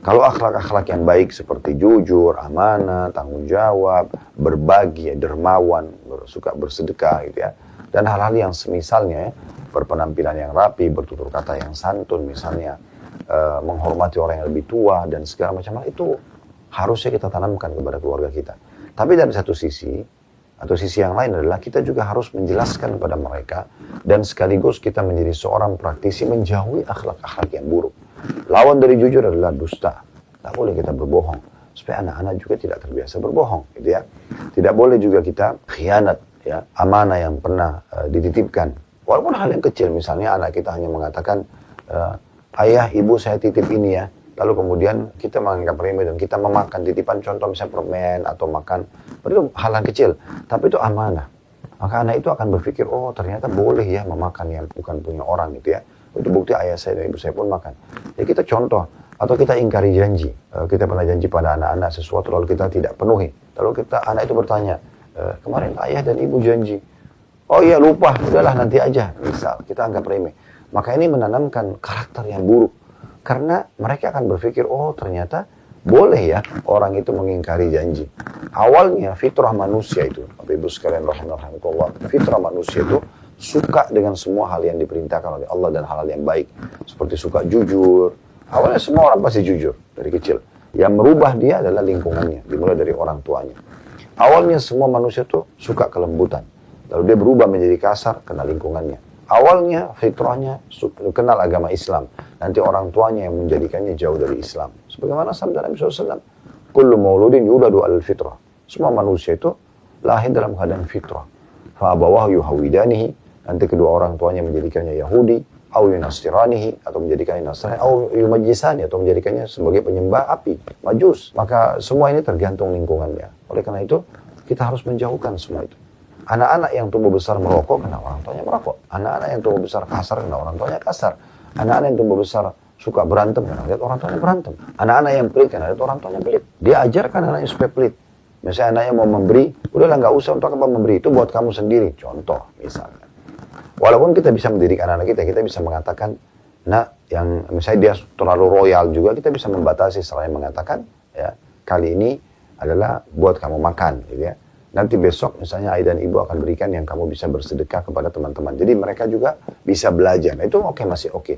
Kalau akhlak-akhlak yang baik seperti jujur, amanah, tanggung jawab, berbagi, dermawan, suka bersedekah gitu ya. Dan hal-hal yang semisalnya ya, berpenampilan yang rapi, bertutur kata yang santun misalnya, menghormati orang yang lebih tua dan segala macam hal itu harusnya kita tanamkan kepada keluarga kita. Tapi dari satu sisi, atau sisi yang lain adalah kita juga harus menjelaskan kepada mereka dan sekaligus kita menjadi seorang praktisi menjauhi akhlak-akhlak yang buruk. Lawan dari jujur adalah dusta. Tak boleh kita berbohong. Supaya anak-anak juga tidak terbiasa berbohong. Gitu ya. Tidak boleh juga kita khianat. Ya, amanah yang pernah dititipkan. Walaupun hal yang kecil. Misalnya anak kita hanya mengatakan, ayah, ibu saya titip ini ya. Lalu kemudian kita menganggap remeh dan kita memakan titipan contoh misalnya permen atau makan. Itu hal yang kecil. Tapi itu amanah. Maka anak itu akan berpikir, oh ternyata boleh ya memakan yang bukan punya orang gitu ya. Itu bukti ayah saya dan ibu saya pun makan. Jadi kita contoh, atau kita ingkari janji. Kita pernah janji pada anak-anak sesuatu lalu kita tidak penuhi. Lalu anak itu bertanya, kemarin ayah dan ibu janji. Oh iya lupa, udahlah nanti aja. Misal, kita anggap remeh. Maka ini menanamkan karakter yang buruk. Karena mereka akan berpikir, oh ternyata boleh ya orang itu mengingkari janji. Awalnya fitrah manusia itu, Bapak Ibu sekalian rahimahullah, fitrah manusia itu suka dengan semua hal yang diperintahkan oleh Allah dan hal-hal yang baik. Seperti suka jujur. Awalnya semua orang pasti jujur dari kecil. Yang merubah dia adalah lingkungannya, dimulai dari orang tuanya. Awalnya semua manusia tuh suka kelembutan. Lalu dia berubah menjadi kasar karena lingkungannya. Awalnya fitrahnya kenal agama Islam. Nanti orang tuanya yang menjadikannya jauh dari Islam. Sebagaimana sabda Nabi SAW. Kullu mauludin yuladu al-fitrah. Semua manusia itu lahir dalam keadaan fitrah. Fa'abawahu yuhawidanihi. Nanti kedua orang tuanya menjadikannya Yahudi, atau yunastiranihi, atau menjadikannya Nasrani, atau yumajisani, atau menjadikannya sebagai penyembah api, majus. Maka semua ini tergantung lingkungannya. Oleh karena itu, kita harus menjauhkan semua itu. Anak-anak yang tumbuh besar merokok, karena orang tuanya merokok. Anak-anak yang tumbuh besar kasar, karena orang tuanya kasar. Anak-anak yang tumbuh besar suka berantem, karena lihat orang tuanya berantem. Anak-anak yang pelit, karena lihat orang tuanya pelit. Dia ajarkan anaknya supaya pelit. Misalnya anaknya mau memberi, udahlah nggak usah untuk apa memberi, itu buat kamu sendiri. Contoh, misalnya. Walaupun kita bisa mendidik anak-anak kita bisa mengatakan, nah, yang misalnya dia terlalu royal juga, kita bisa membatasi selain mengatakan, ya, kali ini adalah buat kamu makan, gitu ya. Nanti besok misalnya ayah dan ibu akan berikan yang kamu bisa bersedekah kepada teman-teman. Jadi mereka juga bisa belajar. Nah, itu oke, masih oke.